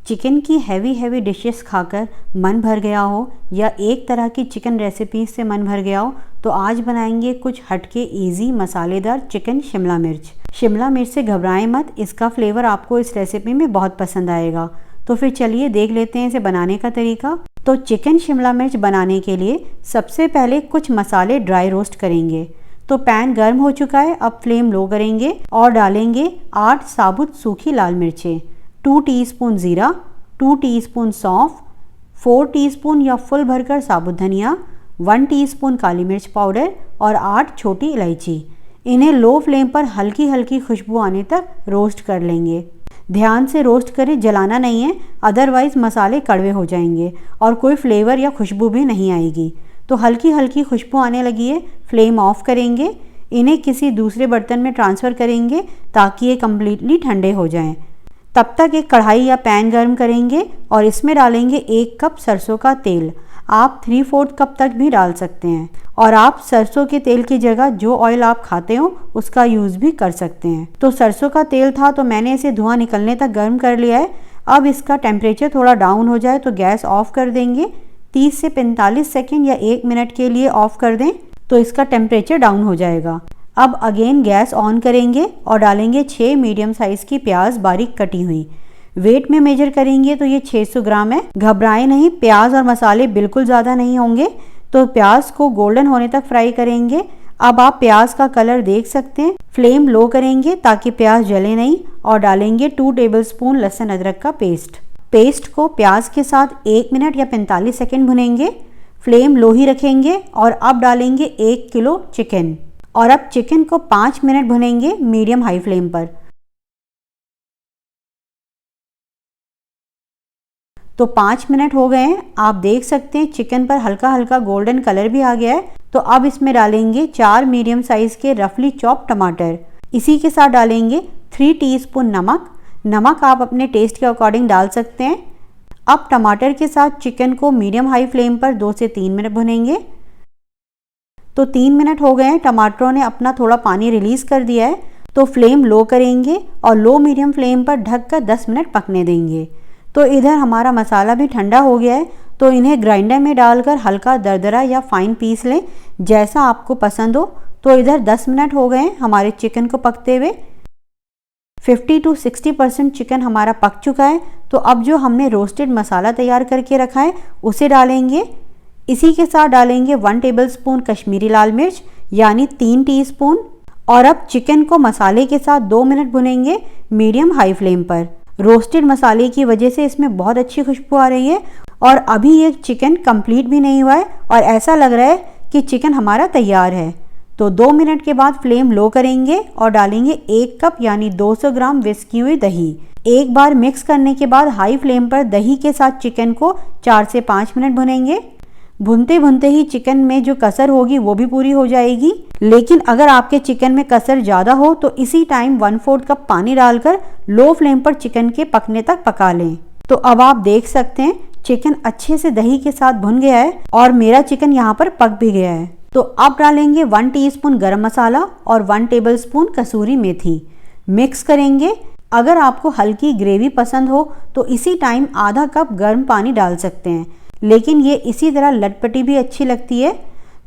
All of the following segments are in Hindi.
चिकन की हैवी डिशेस खाकर मन भर गया हो या एक तरह की चिकन रेसिपी से मन भर गया हो तो आज बनाएंगे कुछ हटके इजी मसालेदार चिकन शिमला मिर्च। शिमला मिर्च से घबराएं मत, इसका फ्लेवर आपको इस रेसिपी में बहुत पसंद आएगा। तो फिर चलिए देख लेते हैं इसे बनाने का तरीका। तो चिकन शिमला मिर्च बनाने के लिए सबसे पहले कुछ मसाले ड्राई रोस्ट करेंगे। तो पैन गर्म हो चुका है, अब फ्लेम लो करेंगे और डालेंगे 8 साबुत सूखी लाल मिर्चें, 2 टीस्पून ज़ीरा, 2 टीस्पून सौंफ, 4 टीस्पून या फुल भरकर साबुत धनिया, 1 टीस्पून काली मिर्च पाउडर और 8 छोटी इलायची। इन्हें लो फ्लेम पर हल्की हल्की खुशबू आने तक रोस्ट कर लेंगे। ध्यान से रोस्ट करें, जलाना नहीं है, अदरवाइज़ मसाले कड़वे हो जाएंगे और कोई फ्लेवर या खुशबू भी नहीं आएगी। तो हल्की हल्की खुशबू आने लगी है, फ्लेम ऑफ करेंगे। इन्हें किसी दूसरे बर्तन में ट्रांसफ़र करेंगे ताकि ये कम्प्लीटली ठंडे हो जाएं। तब तक एक कढ़ाई या पैन गर्म करेंगे और इसमें डालेंगे 1 कप सरसों का तेल। आप 3/4 कप तक भी डाल सकते हैं और आप सरसों के तेल की जगह जो ऑयल आप खाते हो उसका यूज़ भी कर सकते हैं। तो सरसों का तेल था तो मैंने इसे धुआं निकलने तक गर्म कर लिया है। अब इसका टेम्परेचर थोड़ा डाउन हो जाए तो गैस ऑफ कर देंगे। 30 से 45 सेकेंड या 1 मिनट के लिए ऑफ कर दें तो इसका टेम्परेचर डाउन हो जाएगा। अब अगेन गैस ऑन करेंगे और डालेंगे 6 मीडियम साइज़ की प्याज बारीक कटी हुई। वेट में मेजर करेंगे तो ये 600 ग्राम है। घबराएं नहीं, प्याज और मसाले बिल्कुल ज़्यादा नहीं होंगे। तो प्याज को गोल्डन होने तक फ्राई करेंगे। अब आप प्याज का कलर देख सकते हैं। फ्लेम लो करेंगे ताकि प्याज जले नहीं और डालेंगे 2 टेबलस्पून लहसुन अदरक का पेस्ट को प्याज के साथ 1 मिनट या 45 सेकेंड भुनेंगे। फ्लेम लो ही रखेंगे और अब डालेंगे 1 किलो चिकन और अब चिकन को 5 मिनट भुनेंगे मीडियम हाई फ्लेम पर। तो 5 मिनट हो गए हैं, आप देख सकते हैं चिकन पर हल्का हल्का गोल्डन कलर भी आ गया है। तो अब इसमें डालेंगे 4 मीडियम साइज़ के रफली चॉप टमाटर। इसी के साथ डालेंगे 3 टीस्पून नमक आप अपने टेस्ट के अकॉर्डिंग डाल सकते हैं। अब टमाटर के साथ चिकन को मीडियम हाई फ्लेम पर 2 से 3 मिनट भुनेंगे। तो 3 मिनट हो गए हैं, टमाटरों ने अपना थोड़ा पानी रिलीज़ कर दिया है। तो फ्लेम लो करेंगे और लो मीडियम फ्लेम पर ढककर 10 मिनट पकने देंगे। तो इधर हमारा मसाला भी ठंडा हो गया है। तो इन्हें ग्राइंडर में डालकर हल्का दरदरा या फाइन पीस लें, जैसा आपको पसंद हो। तो इधर 10 मिनट हो गए हैं हमारे चिकन को पकते हुए। 50 to 60% चिकन हमारा पक चुका है। तो अब जो हमने रोस्टेड मसाला तैयार करके रखा है उसे डालेंगे। इसी के साथ डालेंगे 1 टेबलस्पून कश्मीरी लाल मिर्च यानी 3 टीस्पून और अब चिकन को मसाले के साथ 2 मिनट भुनेंगे मीडियम हाई फ्लेम पर। रोस्टेड मसाले की वजह से इसमें बहुत अच्छी खुशबू आ रही है और अभी ये चिकन कंप्लीट भी नहीं हुआ है और ऐसा लग रहा है कि चिकन हमारा तैयार है। तो 2 मिनट के बाद फ्लेम लो करेंगे और डालेंगे 1 कप यानी 200 ग्राम विस्क की हुई दही। एक बार मिक्स करने के बाद हाई फ्लेम पर दही के साथ चिकन को 4 से 5 मिनट भुनेंगे। भुनते भुनते ही चिकन में जो कसर होगी वो भी पूरी हो जाएगी। लेकिन अगर आपके चिकन में कसर ज़्यादा हो तो इसी टाइम 1/4 कप पानी डालकर लो फ्लेम पर चिकन के पकने तक पका लें। तो अब आप देख सकते हैं चिकन अच्छे से दही के साथ भुन गया है और मेरा चिकन यहाँ पर पक भी गया है। तो अब डालेंगे 1 टीस्पून गरम मसाला और 1 टेबलस्पून कसूरी मेथी। मिक्स करेंगे। अगर आपको हल्की ग्रेवी पसंद हो तो इसी टाइम आधा कप गर्म पानी डाल सकते हैं, लेकिन ये इसी तरह लटपटी भी अच्छी लगती है।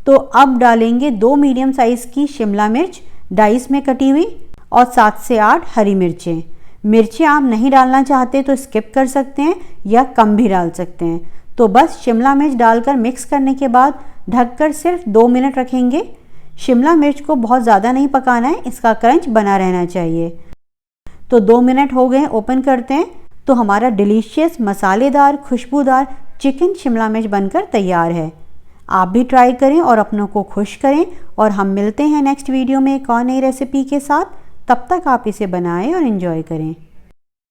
तो अब डालेंगे 2 मीडियम साइज़ की शिमला मिर्च डाइस में कटी हुई और 7 से 8 हरी मिर्चें आप नहीं डालना चाहते तो स्किप कर सकते हैं या कम भी डाल सकते हैं। तो बस शिमला मिर्च डालकर मिक्स करने के बाद ढककर सिर्फ 2 मिनट रखेंगे। शिमला मिर्च को बहुत ज़्यादा नहीं पकाना है, इसका क्रंच बना रहना चाहिए। तो 2 मिनट हो गए, ओपन करते हैं। तो हमारा डिलीशियस मसालेदार खुशबूदार चिकन शिमला मिर्च बनकर तैयार है। आप भी ट्राई करें और अपनों को खुश करें और हम मिलते हैं नेक्स्ट वीडियो में एक और नई रेसिपी के साथ। तब तक आप इसे बनाएं और एंजॉय करें।